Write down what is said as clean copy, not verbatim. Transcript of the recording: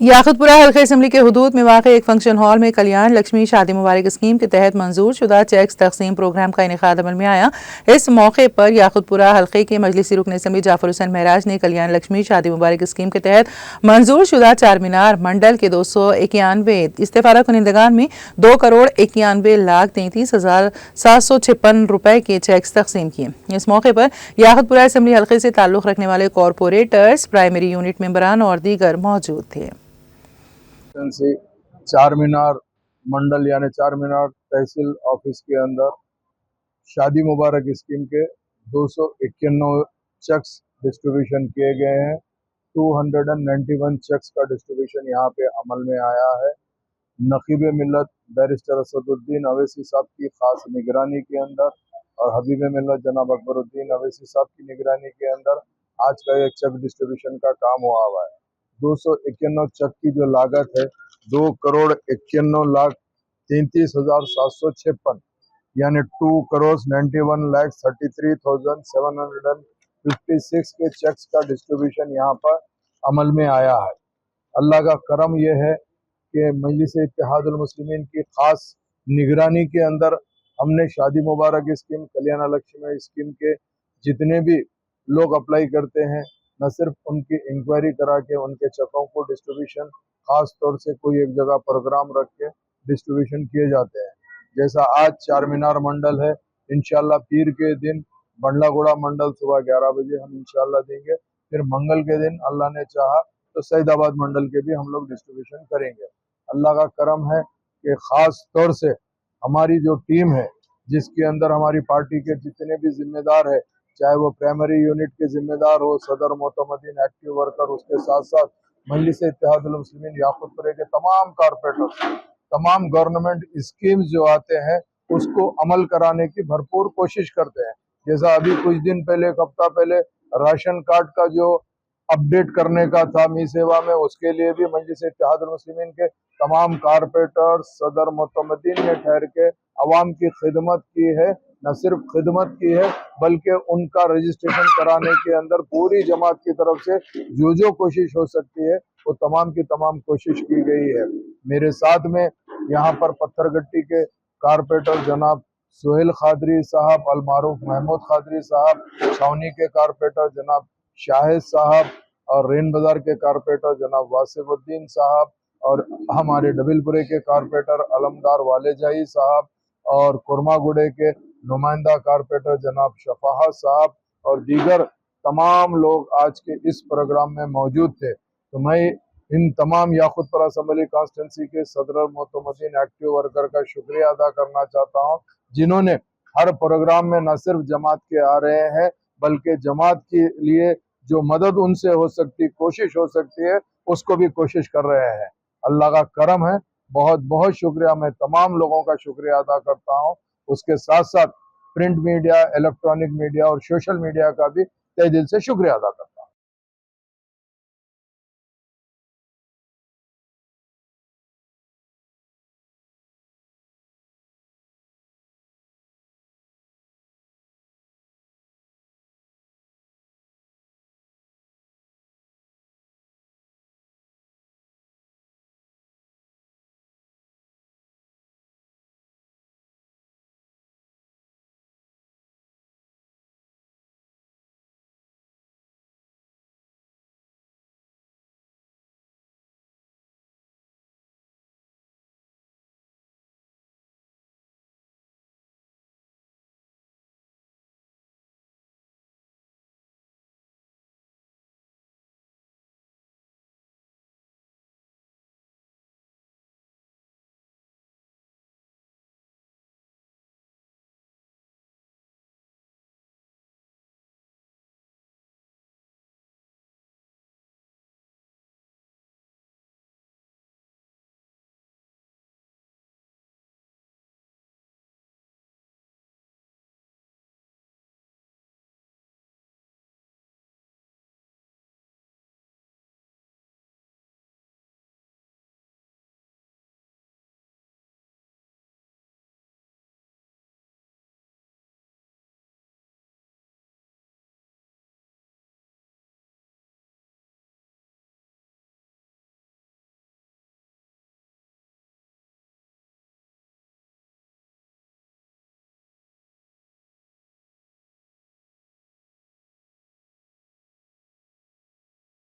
याकुतपुरा हल्का असम्बली के हुदूद में वाक़ एक फंक्शन हॉल में कल्याण लक्ष्मी शादी मुबारक स्कीम के तहत मंजूर शुदा चेक्स तकसीम प्रोग्राम का इनेकाद अमल में आया। इस मौके पर याकुतपुरा हल्के के मजलिसी रुकन असम्बली जाफर हुसैन महराज ने कल्याण लक्ष्मी शादी मुबारक स्कीम के तहत मंजूर शुदा चार मीनार मंडल के 291 इस्तेफारा कुनिंदगान में 2,91,33,756 रुपए के चेक्स तकसीम किए। इस मौके पर याकुतपुरा असम्बली हल्के से ताल्लुक़ रखने वाले कॉरपोरेटर्स, प्राइमरी यूनिट मेंबरान और दीगर मौजूद थे। चार मीनार मंडल यानी चार मीनार तहसील ऑफिस के अंदर शादी मुबारक स्कीम के 291 चेक्स डिस्ट्रीब्यूशन किए गए हैं। 291 चेक्स का डिस्ट्रीब्यूशन यहाँ पे अमल में आया है। नकीब मिल्लत बैरिस्टर असदुद्दीन अवैसी साहब की खास निगरानी के अंदर और हबीब मिल्लत जनाब अकबरुद्दीन अवैसी साहब की निगरानी के अंदर आज का एक चेक डिस्ट्रीब्यूशन का काम हुआ हुआ है। 291 चेक की जो लागत है 2,91,33,756 यानी 2,91,33,756 के चेक्स का डिस्ट्रीब्यूशन यहाँ पर अमल में आया है। अल्लाह का करम यह है कि मजलिस इत्तेहादुल मुस्लिमीन की खास निगरानी के अंदर हमने शादी मुबारक स्कीम, कल्याण लक्ष्मी स्कीम के जितने भी लोग अप्लाई करते हैं न सिर्फ उनकी इंक्वायरी करा के उनके चेकों को डिस्ट्रीब्यूशन खास तौर से कोई एक जगह प्रोग्राम रख के डिस्ट्रीब्यूशन किए जाते हैं। जैसा आज चार मीनार मंडल है, इंशाल्लाह पीर के दिन बंडलागुड़ा मंडल सुबह 11 बजे हम इंशाल्लाह देंगे। फिर मंगल के दिन अल्लाह ने चाहा तो सईदाबाद मंडल के भी हम लोग डिस्ट्रीब्यूशन करेंगे। अल्लाह का करम है कि खास तौर से हमारी जो टीम है जिसके अंदर हमारी पार्टी के जितने भी जिम्मेदार है, चाहे वो प्राइमरी यूनिट के जिम्मेदार हो, सदर मोतमदीन, एक्टिव वर्कर, उसके साथ साथ मजलिस इत्तेहादुल मुस्लिमीन याकुतपुरे के तमाम कारपोरेटर, तमाम गवर्नमेंट स्कीम्स जो आते हैं उसको अमल कराने की भरपूर कोशिश करते हैं। जैसा अभी कुछ दिन पहले, एक हफ्ता पहले राशन कार्ड का जो अपडेट करने का था मी सेवा में, उसके लिए भी मजलिस इत्तेहादुल मुस्लिमीन के तमाम कारपोरेटर, सदर मोतमदीन ने ठहर के अवाम की खिदमत की है। न सिर्फ खिदमत की है बल्कि उनका रजिस्ट्रेशन कराने के अंदर पूरी जमात की तरफ से जो कोशिश हो सकती है वो तमाम की तमाम कोशिश की गई है। मेरे साथ में यहाँ पर पत्थरगट्टी के कारपोरेटर जनाब सुहेल खादरी साहब, अलमारूफ महमूद खादरी साहब, छावनी के कारपोरेटर जनाब शाहिद साहब और रेन बाजार के कारपोरेटर जनाब वासिफुद्दीन साहब और हमारे डबिलपुरे के कारपोरेटर अलमदार वालेजाई साहब और कुरमागुड़े के नुमाइंदा कारपोरेटर जनाब शफाहा साहब और दीगर तमाम लोग आज के इस प्रोग्राम में मौजूद थे। तो मैं इन तमाम याकुतपुरा असम्बली कॉन्स्टिट्यूंसी के सदर मोतमदीन एक्टिव वर्कर का शुक्रिया अदा करना चाहता हूं, जिन्होंने हर प्रोग्राम में न सिर्फ जमात के आ रहे हैं बल्कि जमात के लिए जो मदद उनसे हो सकती, कोशिश हो सकती है, उसको भी कोशिश कर रहे हैं। अल्लाह का करम है, बहुत बहुत शुक्रिया। मैं तमाम लोगों का शुक्रिया अदा करता हूँ। उसके साथ साथ प्रिंट मीडिया, इलेक्ट्रॉनिक मीडिया और सोशल मीडिया का भी तहे दिल से शुक्रिया अदा करता हूँ।